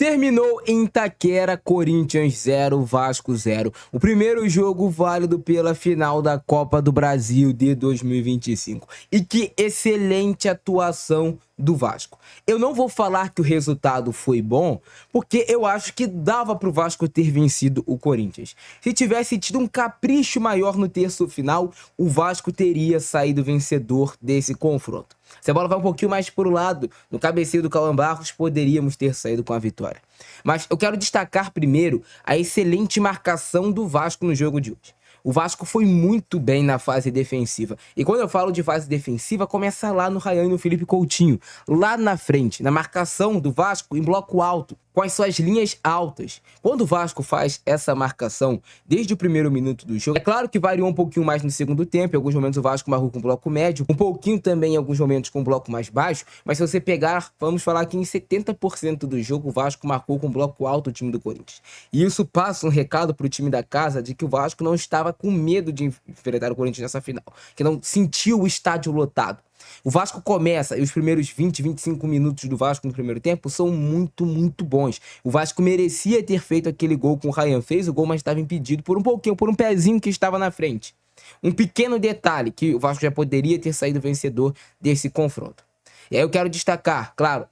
Terminou em Itaquera, Corinthians 0, Vasco 0. O primeiro jogo válido pela final da Copa do Brasil de 2025. E que excelente atuação do Vasco. Eu não vou falar que o resultado foi bom, porque eu acho que dava para o Vasco ter vencido o Corinthians. Se tivesse tido um capricho maior no terço final, o Vasco teria saído vencedor desse confronto. Se a bola vai um pouquinho mais para o lado, no cabeceio do Cauã Barros, poderíamos ter saído com a vitória. Mas eu quero destacar primeiro a excelente marcação do Vasco no jogo de hoje. O Vasco foi muito bem na fase defensiva. E quando eu falo de fase defensiva, começa lá no Ryan e no Felipe Coutinho. Lá na frente, na marcação do Vasco em bloco alto, com as suas linhas altas. Quando o Vasco faz essa marcação desde o primeiro minuto do jogo, é claro que variou um pouquinho mais no segundo tempo. Em alguns momentos o Vasco marcou com bloco médio, um pouquinho também em alguns momentos com bloco mais baixo. Mas se você pegar, vamos falar que em 70% do jogo o Vasco marcou com bloco alto o time do Corinthians. E isso passa um recado para o time da casa de que o Vasco não estava com medo de enfrentar o Corinthians nessa final, que não sentiu o estádio lotado. O Vasco começa, e os primeiros 20, 25 minutos do Vasco no primeiro tempo são muito, muito bons. O Vasco merecia ter feito aquele gol com o Ryan. Fez o gol, mas estava impedido por um pouquinho, por um pezinho que estava na frente. Um pequeno detalhe que o Vasco já poderia ter saído vencedor desse confronto. E aí eu quero destacar, claro,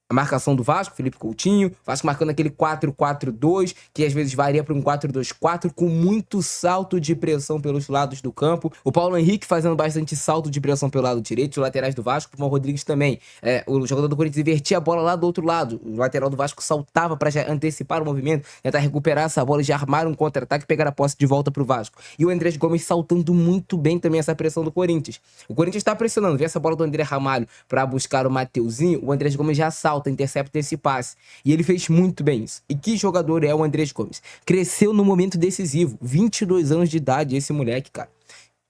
a marcação do Vasco, Felipe Coutinho, Vasco marcando aquele 4-4-2, que às vezes varia para um 4-2-4, com muito salto de pressão pelos lados do campo. O Paulo Henrique fazendo bastante salto de pressão pelo lado direito, os laterais do Vasco, o João Rodrigues também. O jogador do Corinthians invertia a bola lá do outro lado, o lateral do Vasco saltava para já antecipar o movimento, tentar recuperar essa bola e já armar um contra-ataque e pegar a posse de volta para o Vasco. E o Andrés Gomes saltando muito bem também essa pressão do Corinthians. O Corinthians está pressionando, vê essa bola do André Ramalho para buscar o Mateuzinho, o Andrés Gomes já salta, intercepta esse passe. E ele fez muito bem isso. E que jogador é o Andrés Gomes? Cresceu no momento decisivo. 22 anos de idade esse moleque, cara.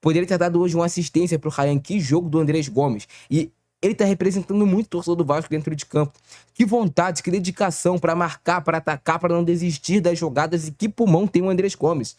Poderia ter dado hoje uma assistência pro Ryan. Que jogo do Andrés Gomes. E ele tá representando muito o torcedor do Vasco dentro de campo. Que vontade, que dedicação para marcar, para atacar, para não desistir das jogadas. E que pulmão tem o Andrés Gomes.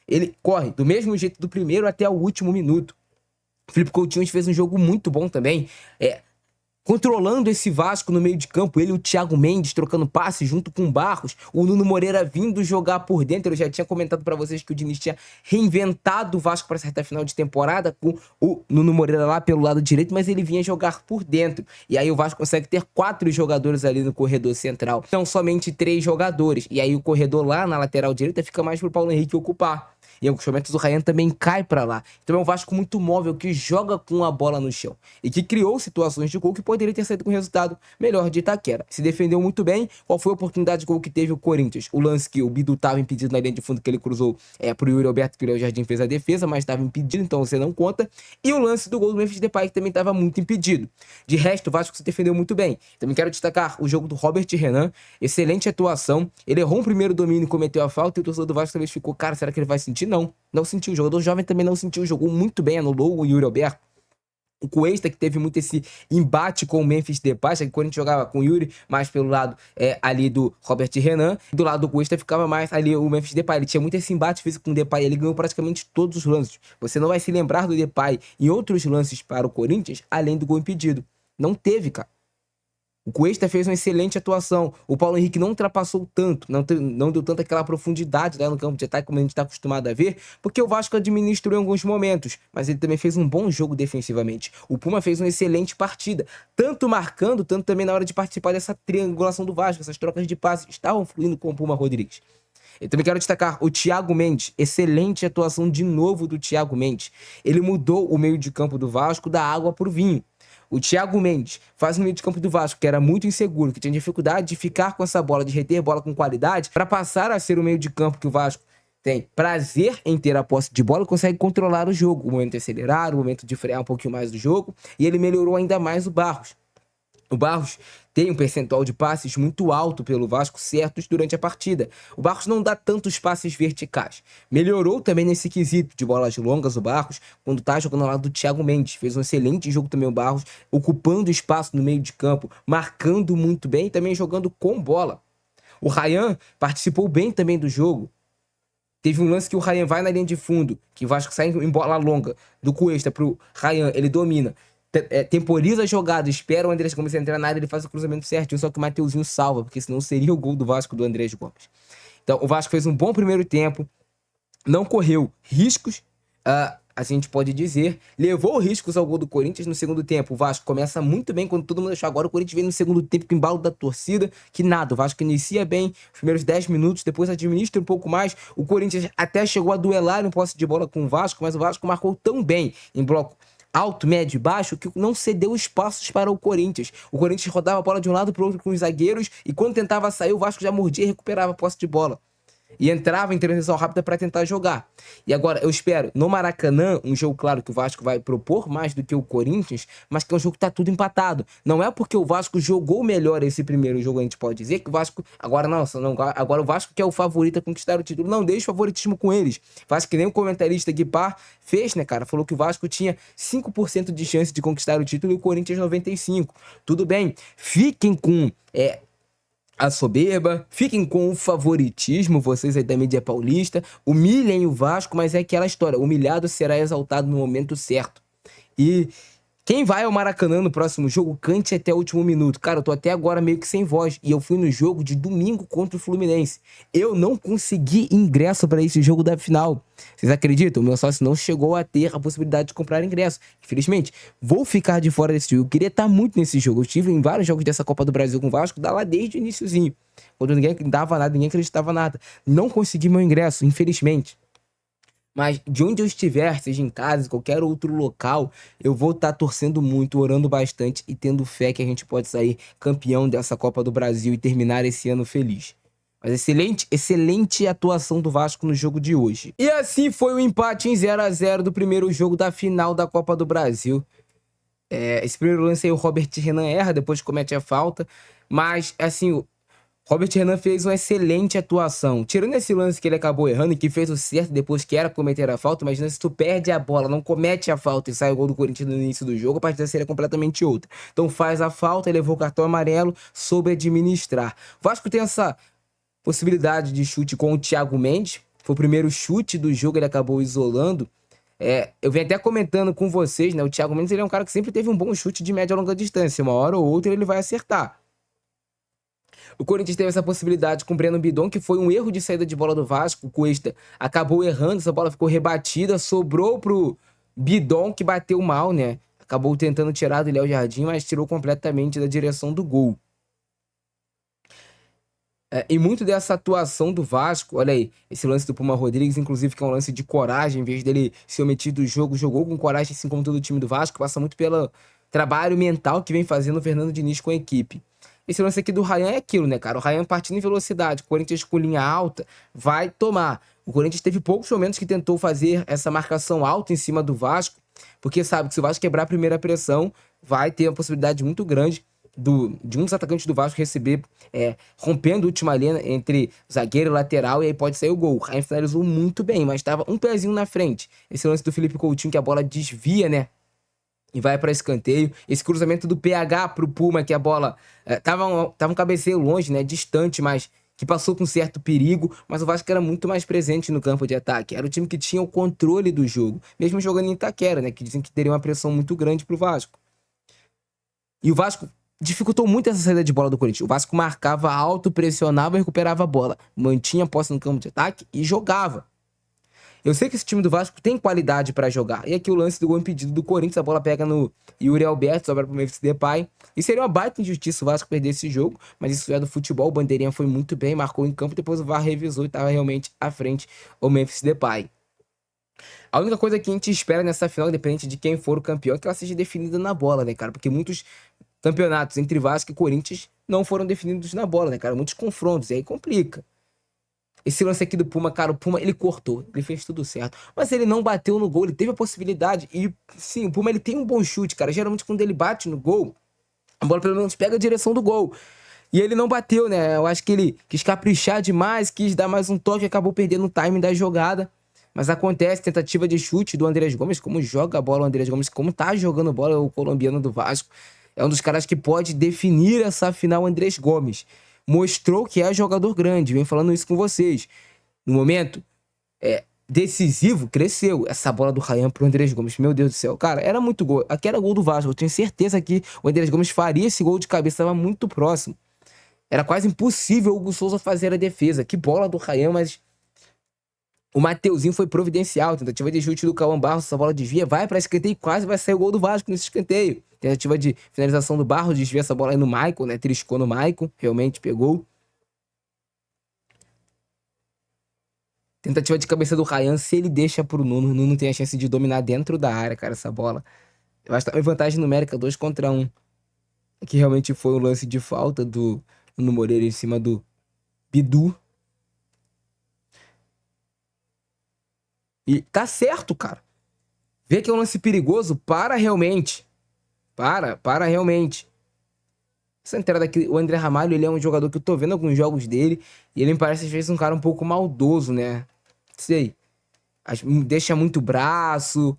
Ele corre do mesmo jeito do primeiro até o último minuto. O Felipe Coutinho fez um jogo muito bom também. Controlando esse Vasco no meio de campo, ele e o Thiago Mendes trocando passes junto com o Barros, o Nuno Moreira vindo jogar por dentro. Eu já tinha comentado para vocês que o Diniz tinha reinventado o Vasco para essa reta final de temporada com o Nuno Moreira lá pelo lado direito, mas ele vinha jogar por dentro. E aí o Vasco consegue ter 4 jogadores ali no corredor central, não somente 3 jogadores. E aí o corredor lá na lateral direita fica mais pro Paulo Henrique ocupar. E em alguns momentos o Ryan também cai para lá. Então é um Vasco muito móvel, que joga com a bola no chão. E que criou situações de gol que poderia ter saído com resultado melhor de Itaquera. Se defendeu muito bem. Qual foi a oportunidade de gol que teve o Corinthians? O lance que o Bidu estava impedido na linha de fundo, que ele cruzou pro Yuri Alberto, que o Léo Jardim fez a defesa, mas estava impedido, então você não conta. E o lance do gol do Memphis Depay, que também estava muito impedido. De resto, o Vasco se defendeu muito bem. Também quero destacar o jogo do Robert Renan. Excelente atuação. Ele errou um primeiro domínio e cometeu a falta. E o torcedor do Vasco talvez ficou, cara, será que ele vai sentir? Não sentiu. O jogador jovem também não sentiu. Jogou muito bem, anulou o Yuri Alberto. O Cuesta, que teve muito esse embate com o Memphis Depay, que quando a gente jogava com o Yuri, mais pelo lado ali do Robert Renan, do lado do Cuesta ficava mais ali o Memphis Depay. Ele tinha muito esse embate físico com o Depay, ele ganhou praticamente todos os lances. Você não vai se lembrar do Depay em outros lances para o Corinthians, além do gol impedido. Não teve, cara. O Cuesta fez uma excelente atuação. O Paulo Henrique não ultrapassou tanto, não deu tanta aquela profundidade lá no campo de ataque como a gente está acostumado a ver, porque o Vasco administrou em alguns momentos, mas ele também fez um bom jogo defensivamente. O Puma fez uma excelente partida, tanto marcando, tanto também na hora de participar dessa triangulação do Vasco. Essas trocas de passes estavam fluindo com o Puma Rodrigues. Eu também quero destacar o Thiago Mendes. Excelente atuação de novo do Thiago Mendes. Ele mudou o meio de campo do Vasco da água para o vinho. O Thiago Mendes faz um meio de campo do Vasco que era muito inseguro, que tinha dificuldade de ficar com essa bola, de reter bola com qualidade, para passar a ser o meio de campo que o Vasco tem prazer em ter a posse de bola e consegue controlar o jogo. O momento de acelerar, o momento de frear um pouquinho mais do jogo. E ele melhorou ainda mais o Barros. O Barros tem um percentual de passes muito alto pelo Vasco, certos durante a partida. O Barros não dá tantos passes verticais. Melhorou também nesse quesito de bolas longas o Barros, quando tá jogando ao lado do Thiago Mendes. Fez um excelente jogo também o Barros, ocupando espaço no meio de campo, marcando muito bem e também jogando com bola. O Ryan participou bem também do jogo. Teve um lance que o Ryan vai na linha de fundo, que o Vasco sai em bola longa do Cuesta pro Ryan, ele domina. temporiza a jogada, espera o Andrés Gomes entrar na área, ele faz o cruzamento certinho, só que o Mateuzinho salva, porque senão seria o gol do Vasco do Andrés Gomes. Então, o Vasco fez um bom primeiro tempo, não correu riscos, a gente pode dizer, levou riscos ao gol do Corinthians no segundo tempo. O Vasco começa muito bem quando todo mundo achou. Agora o Corinthians vem no segundo tempo com o embalo da torcida, que nada, o Vasco inicia bem os primeiros 10 minutos, depois administra um pouco mais. O Corinthians até chegou a duelar em posse de bola com o Vasco, mas o Vasco marcou tão bem em bloco alto, médio e baixo, que não cedeu espaços para o Corinthians. O Corinthians rodava a bola de um lado para o outro com os zagueiros, e quando tentava sair, o Vasco já mordia e recuperava a posse de bola. E entrava em transição rápida para tentar jogar. E agora, eu espero, no Maracanã, um jogo, claro, que o Vasco vai propor mais do que o Corinthians, mas que é um jogo que tá tudo empatado. Não é porque o Vasco jogou melhor esse primeiro jogo, a gente pode dizer que o Vasco... Agora não, agora o Vasco que é o favorito a conquistar o título. Não deixe favoritismo com eles. Vasco, que nem o comentarista Guipar fez, né, cara? Falou que o Vasco tinha 5% de chance de conquistar o título e o Corinthians 95%. Tudo bem, fiquem com... a soberba, fiquem com o favoritismo, vocês aí da mídia paulista, humilhem o Vasco, mas é aquela história, humilhado será exaltado no momento certo. E quem vai ao Maracanã no próximo jogo, cante até o último minuto. Cara, eu tô até agora meio que sem voz, e eu fui no jogo de domingo contra o Fluminense. Eu não consegui ingresso para esse jogo da final. Vocês acreditam? O meu sócio não chegou a ter a possibilidade de comprar ingresso. Infelizmente, vou ficar de fora desse jogo. Eu queria estar muito nesse jogo. Eu estive em vários jogos dessa Copa do Brasil com o Vasco, lá desde o iniciozinho. Quando ninguém dava nada, ninguém acreditava nada. Não consegui meu ingresso, infelizmente. Mas de onde eu estiver, seja em casa, em qualquer outro local, eu vou estar torcendo muito, orando bastante e tendo fé que a gente pode sair campeão dessa Copa do Brasil e terminar esse ano feliz. Mas excelente atuação do Vasco no jogo de hoje. E assim foi o empate em 0-0 do primeiro jogo da final da Copa do Brasil. Esse primeiro lance aí o Robert Renan erra, depois comete a falta. Mas, assim, Robert Renan fez uma excelente atuação. Tirando esse lance que ele acabou errando e que fez o certo depois que era cometer a falta, imagina se tu perde a bola, não comete a falta e sai o gol do Corinthians no início do jogo, a partida seria completamente outra. Então faz a falta, levou o cartão amarelo, soube administrar. O Vasco tem essa possibilidade de chute com o Thiago Mendes. Foi o primeiro chute do jogo, ele acabou isolando. Eu venho até comentando com vocês, né? O Thiago Mendes ele é um cara que sempre teve um bom chute de média a longa distância. Uma hora ou outra ele vai acertar. O Corinthians teve essa possibilidade com o Breno Bidon, que foi um erro de saída de bola do Vasco. O Cuesta acabou errando, essa bola ficou rebatida, sobrou pro Bidon, que bateu mal, né? Acabou tentando tirar do Léo Jardim, mas tirou completamente da direção do gol. E muito dessa atuação do Vasco, olha aí, esse lance do Puma Rodrigues, inclusive, que é um lance de coragem, em vez dele ser omitido do jogo, jogou com coragem, assim como todo o time do Vasco, passa muito pelo trabalho mental que vem fazendo o Fernando Diniz com a equipe. Esse lance aqui do Ryan é aquilo, né, cara? O Ryan partindo em velocidade, o Corinthians com linha alta, vai tomar. O Corinthians teve poucos momentos que tentou fazer essa marcação alta em cima do Vasco, porque sabe que se o Vasco quebrar a primeira pressão, vai ter uma possibilidade muito grande de um dos atacantes do Vasco receber, rompendo a última linha entre zagueiro e lateral, e aí pode sair o gol. O Ryan finalizou muito bem, mas estava um pezinho na frente. Esse lance do Felipe Coutinho, que a bola desvia, né? E vai para escanteio. Esse cruzamento do PH pro Puma, que a bola tava um cabeceio longe, né? Distante, mas que passou com certo perigo. Mas o Vasco era muito mais presente no campo de ataque. Era o time que tinha o controle do jogo. Mesmo jogando em Itaquera, né? Que dizem que teria uma pressão muito grande pro Vasco. E o Vasco dificultou muito essa saída de bola do Corinthians. O Vasco marcava alto, pressionava e recuperava a bola. Mantinha a posse no campo de ataque e jogava. Eu sei que esse time do Vasco tem qualidade pra jogar. E aqui o lance do gol impedido do Corinthians, a bola pega no Yuri Alberto, sobra pro Memphis Depay. E seria uma baita injustiça o Vasco perder esse jogo, mas isso é do futebol. O Bandeirinha foi muito bem, marcou em campo, depois o VAR revisou e estava realmente à frente o Memphis Depay. A única coisa que a gente espera nessa final, independente de quem for o campeão, é que ela seja definida na bola, né, cara? Porque muitos campeonatos entre Vasco e Corinthians não foram definidos na bola, né, cara? Muitos confrontos, e aí complica. Esse lance aqui do Puma, cara, o Puma, ele cortou, ele fez tudo certo. Mas ele não bateu no gol, ele teve a possibilidade. E, sim, o Puma, ele tem um bom chute, cara. Geralmente, quando ele bate no gol, a bola pelo menos pega a direção do gol. E ele não bateu, né? Eu acho que ele quis caprichar demais, quis dar mais um toque, acabou perdendo o timing da jogada. Mas acontece, tentativa de chute do Andrés Gomes, como joga a bola o Andrés Gomes, como tá jogando bola o colombiano do Vasco. É um dos caras que pode definir essa final, o Andrés Gomes. Mostrou que é jogador grande, vem falando isso com vocês. No momento, decisivo, cresceu. Essa bola do Ryan pro Andrés Gomes, meu Deus do céu. Cara, era muito gol. Aqui era gol do Vasco. Eu tenho certeza que o Andrés Gomes faria esse gol de cabeça. Tava muito próximo. Era quase impossível o Hugo Souza fazer a defesa. Que bola do Ryan, mas o Mateuzinho foi providencial. Tentativa de chute do Cauã Barros, essa bola desvia, vai pra escanteio e quase vai sair o gol do Vasco nesse escanteio. Tentativa de finalização do Barros, desvia essa bola aí no Maicon, né? Triscou no Maicon, realmente pegou. Tentativa de cabeça do Ryan, se ele deixa pro Nuno, o Nuno tem a chance de dominar dentro da área, cara, essa bola. Eu acho que tá em vantagem numérica, 2 contra 1. Que realmente foi um lance de falta do Nuno Moreira em cima do Bidu. E tá certo, cara. Vê que é um lance perigoso, para realmente. Para realmente. Essa entrada aqui, o André Ramalho, ele é um jogador que eu tô vendo alguns jogos dele, e ele me parece às vezes um cara um pouco maldoso, né? Sei. Deixa muito braço.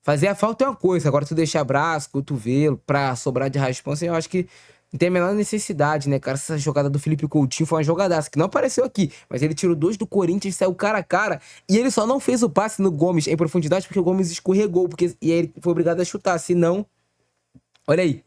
Fazer a falta é uma coisa, agora tu deixar braço, cotovelo, pra sobrar de responsa, eu acho que não tem a menor necessidade, né, cara? Essa jogada do Felipe Coutinho foi uma jogadaça, que não apareceu aqui, mas ele tirou 2 do Corinthians, saiu cara a cara, e ele só não fez o passe no Gomes em profundidade porque o Gomes escorregou, e aí ele foi obrigado a chutar, senão... Olha aí.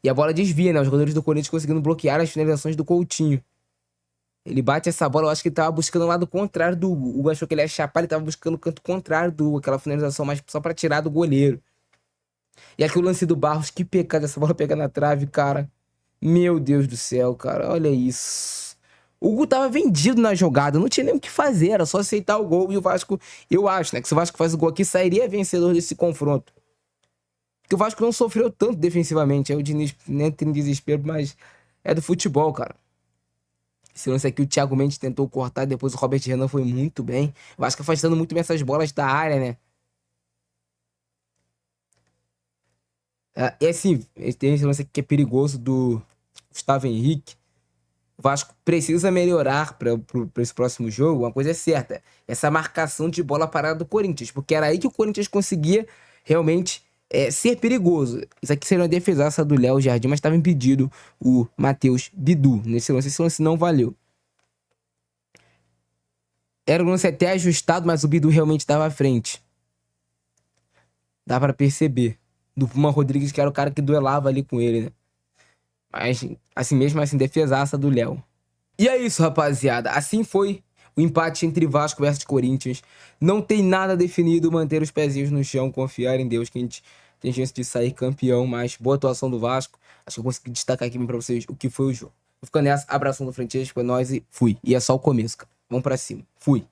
E a bola desvia, né? Os jogadores do Corinthians conseguindo bloquear as finalizações do Coutinho. Ele bate essa bola, eu acho que ele tava buscando o lado contrário do Hugo. O Hugo achou que ele ia chapar, ele tava buscando o canto contrário do Hugo, aquela finalização mais só pra tirar do goleiro. E aqui o lance do Barros, que pecado essa bola pegar na trave, cara. Meu Deus do céu, cara, olha isso. O Hugo tava vendido na jogada, não tinha nem o que fazer, era só aceitar o gol. E o Vasco, eu acho, né, que se o Vasco faz o gol aqui, sairia vencedor desse confronto. Porque o Vasco não sofreu tanto defensivamente. Aí o Diniz nem tem desespero, mas é do futebol, cara. Esse lance aqui o Thiago Mendes tentou cortar, depois o Robert Renan foi muito bem. O Vasco afastando muito bem essas bolas da área, né? E assim, tem esse lance aqui que é perigoso do Gustavo Henrique. O Vasco precisa melhorar para esse próximo jogo. Uma coisa é certa: essa marcação de bola parada do Corinthians, porque era aí que o Corinthians conseguia realmente ser perigoso. Isso aqui seria uma defesaça do Léo Jardim, mas estava impedido o Matheus Bidu nesse lance. Esse lance não valeu. Era um lance até ajustado, mas o Bidu realmente estava à frente. Dá para perceber. Do Puma Rodrigues, que era o cara que duelava ali com ele, né? Mas, assim mesmo, assim, defesaça do Léo. E é isso, rapaziada. Assim foi o empate entre Vasco versus Corinthians. Não tem nada definido, manter os pezinhos no chão, confiar em Deus que a gente tem chance de sair campeão. Mas boa atuação do Vasco. Acho que eu consegui destacar aqui pra vocês o que foi o jogo. Vou ficando nessa, abração do Frentista, foi nóis e fui. E é só o começo, cara. Vamos pra cima. Fui.